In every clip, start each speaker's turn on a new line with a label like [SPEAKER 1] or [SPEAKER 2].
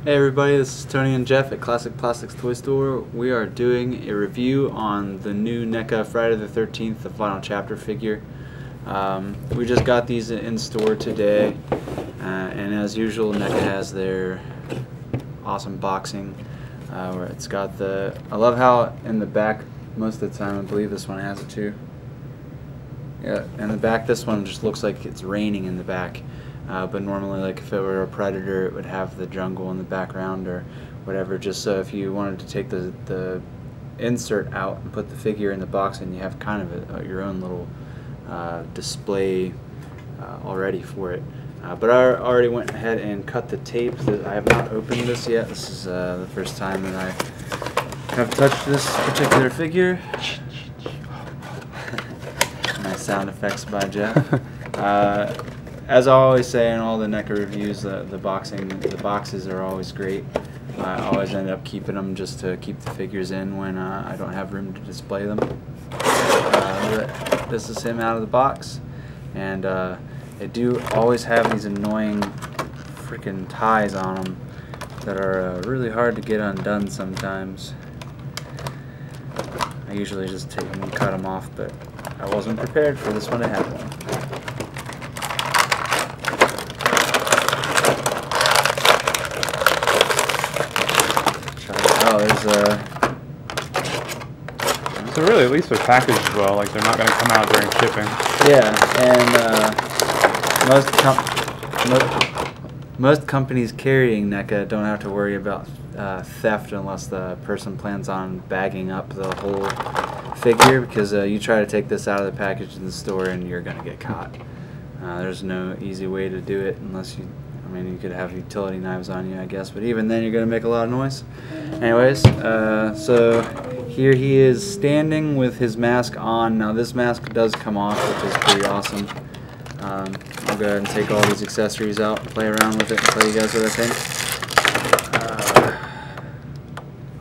[SPEAKER 1] Hey everybody, this is Tony and Jeff at Classic Plastics Toy Store. We are doing a review on the new NECA Friday the 13th, the Final Chapter figure. We just got these in store today, and as usual, NECA has their awesome boxing, where it's got the... I love how in the back, most of the time, I believe this one has it too. Yeah, in the back, this one just looks like it's raining in the back. But normally, like if it were a Predator, it would have the jungle in the background or whatever, just so if you wanted to take the insert out and put the figure in the box, and you have kind of your own little display already for it. But I already went ahead and cut the tape. I have not opened this yet. This is the first time that I have touched this particular figure. Nice sound effects by Jeff. As I always say in all the NECA reviews, the boxes are always great. I always end up keeping them just to keep the figures in when I don't have room to display them. But this is him out of the box, and they do always have these annoying freaking ties on them that are really hard to get undone sometimes. I usually just take them and cut them off, but I wasn't prepared for this one to have one. Oh, there's a...
[SPEAKER 2] So really, at least they're packaged well. Like they're not going to come out during shipping.
[SPEAKER 1] Yeah, and most companies carrying NECA don't have to worry about theft unless the person plans on bagging up the whole figure, because you try to take this out of the package in the store and you're going to get caught. There's no easy way to do it unless you... I mean, you could have utility knives on you, I guess, but even then you're going to make a lot of noise. Anyways, so here he is standing with his mask on. Now this mask does come off, which is pretty awesome. I'll go ahead and take all these accessories out and play around with it and tell you guys what I think.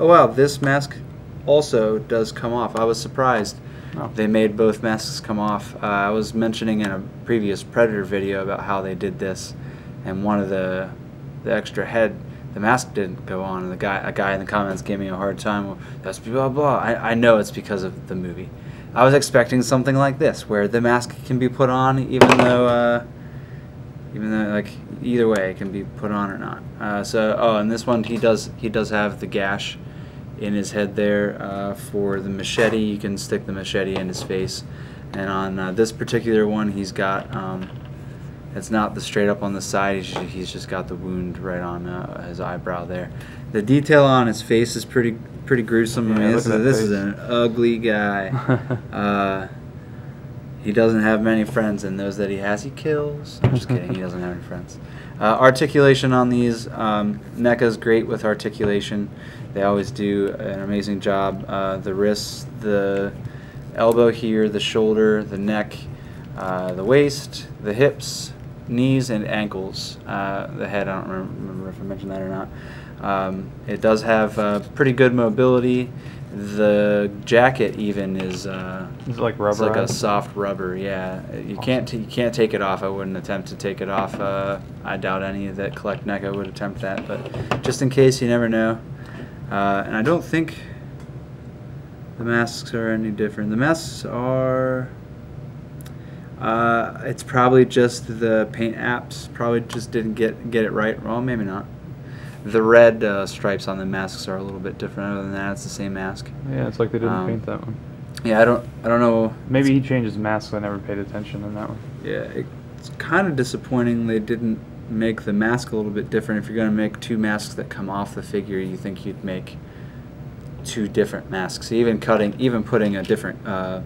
[SPEAKER 1] Oh wow, this mask also does come off. I was surprised.
[SPEAKER 2] Oh.
[SPEAKER 1] They made both masks come off. I was mentioning in a previous Predator video about how they did this. And one of the extra head, the mask didn't go on, and a guy in the comments gave me a hard time. Well, that's blah blah. I know it's because of the movie. I was expecting something like this, where the mask can be put on, even though like either way it can be put on or not. So and this one he does have the gash in his head there for the machete. You can stick the machete in his face, and on this particular one he's got. It's not the straight up on the side, he's just got the wound right on his eyebrow there. The detail on his face is pretty gruesome.
[SPEAKER 2] Yeah,
[SPEAKER 1] I mean, this is an ugly guy. He doesn't have many friends, and those that he has, he kills. I'm just kidding, he doesn't have any friends. Articulation on these, NECA's great with articulation. They always do an amazing job. The wrists, the elbow here, the shoulder, the neck, the waist, the hips, knees, and ankles. The head, I don't remember if I mentioned that or not. It does have pretty good mobility. The jacket even is
[SPEAKER 2] it's like rubber.
[SPEAKER 1] It's like a soft rubber. Yeah, you can't take it off. I wouldn't attempt to take it off. I doubt any that collect NECA would attempt that, but just in case, you never know. And I don't think the masks are any different. The masks are... it's probably just the paint apps. Probably just didn't get it right. Well, maybe not. The red stripes on the masks are a little bit different. Other than that, it's the same mask.
[SPEAKER 2] Yeah, it's like they didn't paint that one.
[SPEAKER 1] Yeah, I don't know.
[SPEAKER 2] Maybe he changed his mask, so I never paid attention in that one.
[SPEAKER 1] Yeah, it's kind of disappointing they didn't make the mask a little bit different. If you're going to make two masks that come off the figure, you think you'd make two different masks. Even putting a different.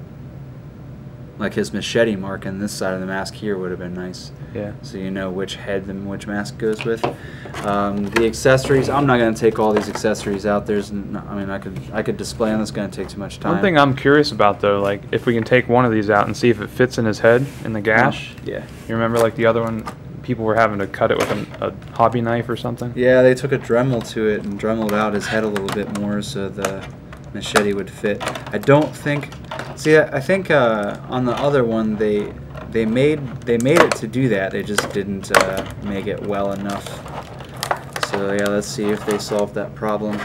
[SPEAKER 1] Like his machete mark on this side of the mask here would have been nice.
[SPEAKER 2] Yeah.
[SPEAKER 1] So you know which head and which mask goes with. The accessories, I'm not going to take all these accessories out. I mean, I could display them. It's going to take too much time.
[SPEAKER 2] One thing I'm curious about though, like if we can take one of these out and see if it fits in his head in the gash.
[SPEAKER 1] Yeah.
[SPEAKER 2] You remember like the other one, people were having to cut it with a hobby knife or something?
[SPEAKER 1] Yeah, they took a Dremel to it and Dremeled out his head a little bit more so the machete would fit. I don't think... See, I think on the other one they made it to do that. They just didn't make it well enough. So yeah, let's see if they solve that problem.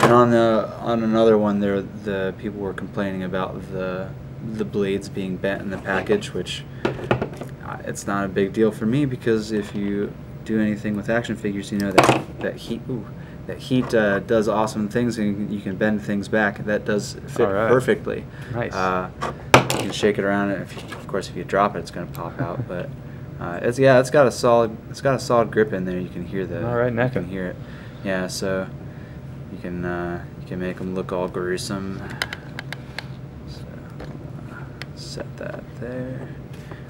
[SPEAKER 1] And on another one, there the people were complaining about the blades being bent in the package, which it's not a big deal for me, because if you do anything with action figures, you know that heat does awesome things, and you can bend things back. That does fit perfectly.
[SPEAKER 2] Nice.
[SPEAKER 1] You can shake it around, and of course, if you drop it, it's going to pop out. But it's got a solid grip in there. You can hear the.
[SPEAKER 2] All right, NECA.
[SPEAKER 1] You can hear it. Yeah, so you can make them look all gruesome. So set that there.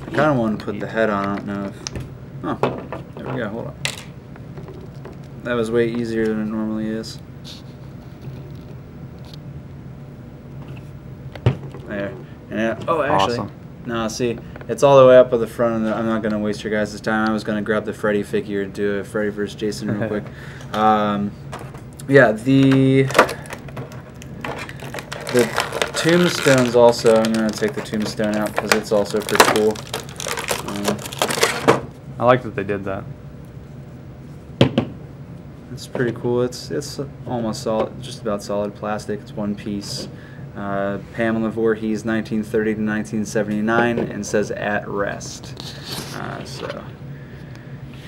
[SPEAKER 1] I kind of want to put the head on. I don't know if. Oh, there we go. Hold on. That was way easier than it normally is. There. And oh, actually,
[SPEAKER 2] awesome.
[SPEAKER 1] No. See, it's all the way up at the front. And I'm not going to waste your guys' time. I was going to grab the Freddy figure and do a Freddy vs. Jason real quick. Yeah, the tombstones also. I'm going to take the tombstone out because it's also pretty cool.
[SPEAKER 2] I like that they did that.
[SPEAKER 1] It's pretty cool. It's almost solid, just about solid plastic. It's one piece. Pamela Voorhees, 1930 to 1979, and says "at rest." So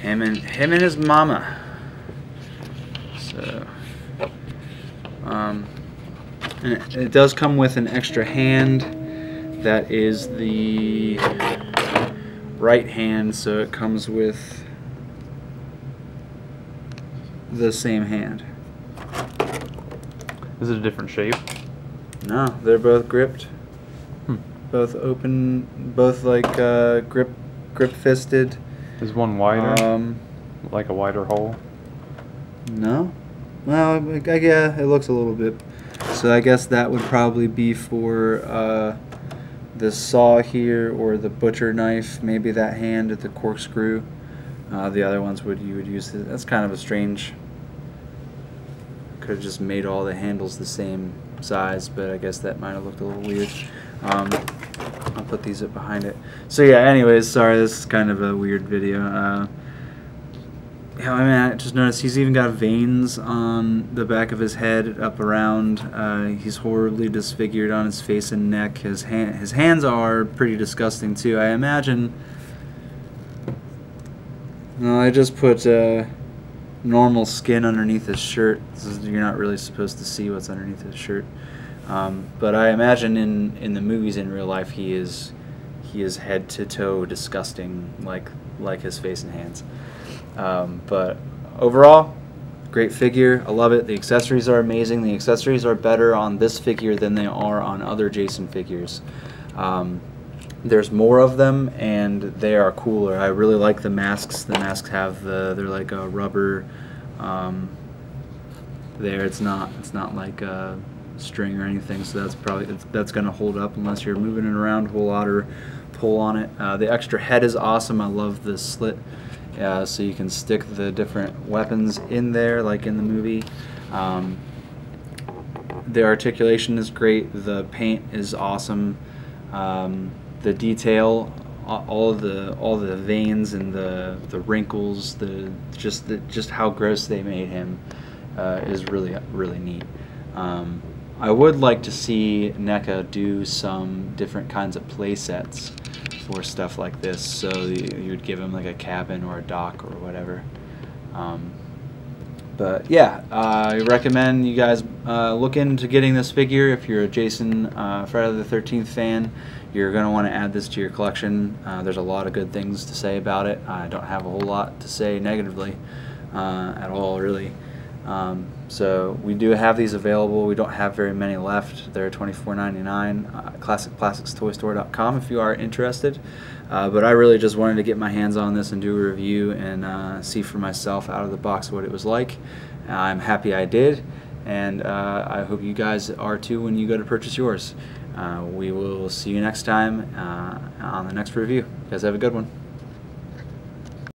[SPEAKER 1] him and his mama. So and it does come with an extra hand. That is the right hand, so it comes with the same hand.
[SPEAKER 2] Is it a different shape?
[SPEAKER 1] No, they're both gripped. Both open, both like grip fisted.
[SPEAKER 2] Is one wider? Like a wider hole?
[SPEAKER 1] No. Well, yeah, it looks a little bit. So I guess that would probably be for the saw here, or the butcher knife, maybe that hand at the corkscrew. The other ones you would use. That's kind of a strange. Could have just made all the handles the same size, but I guess that might have looked a little weird. I'll put these up behind it. So yeah. Anyways, sorry, this is kind of a weird video. Yeah, I mean, I just noticed he's even got veins on the back of his head up around. He's horribly disfigured on his face and neck. His hands are pretty disgusting too. I imagine. No, I just put normal skin underneath his shirt. You're not really supposed to see what's underneath his shirt. But I imagine in the movies, in real life, he is head to toe disgusting, like his face and hands. But overall, great figure. I love it. The accessories are amazing. The accessories are better on this figure than they are on other Jason figures. There's more of them, and they are cooler. I really like the masks. The masks have they're like a rubber. There, it's not like a string or anything. So that's gonna hold up unless you're moving it around a whole lot or pull on it. The extra head is awesome. I love the slit. So you can stick the different weapons in there, like in the movie. The articulation is great. The paint is awesome. The detail, all the veins and the wrinkles, just how gross they made him is really neat. I would like to see NECA do some different kinds of play sets for stuff like this, so you would give him like a cabin or a dock or whatever. But yeah, I recommend you guys look into getting this figure. If you're a Jason Friday the 13th fan, you're going to want to add this to your collection. There's a lot of good things to say about it. I don't have a whole lot to say negatively at all, really. So we do have these available. We don't have very many left. They're $24.99. ClassicPlasticsToyStore.com if you are interested. But I really just wanted to get my hands on this and do a review and see for myself out of the box what it was like. I'm happy I did, and I hope you guys are too when you go to purchase yours. We will see you next time on the next review. You guys have a good one.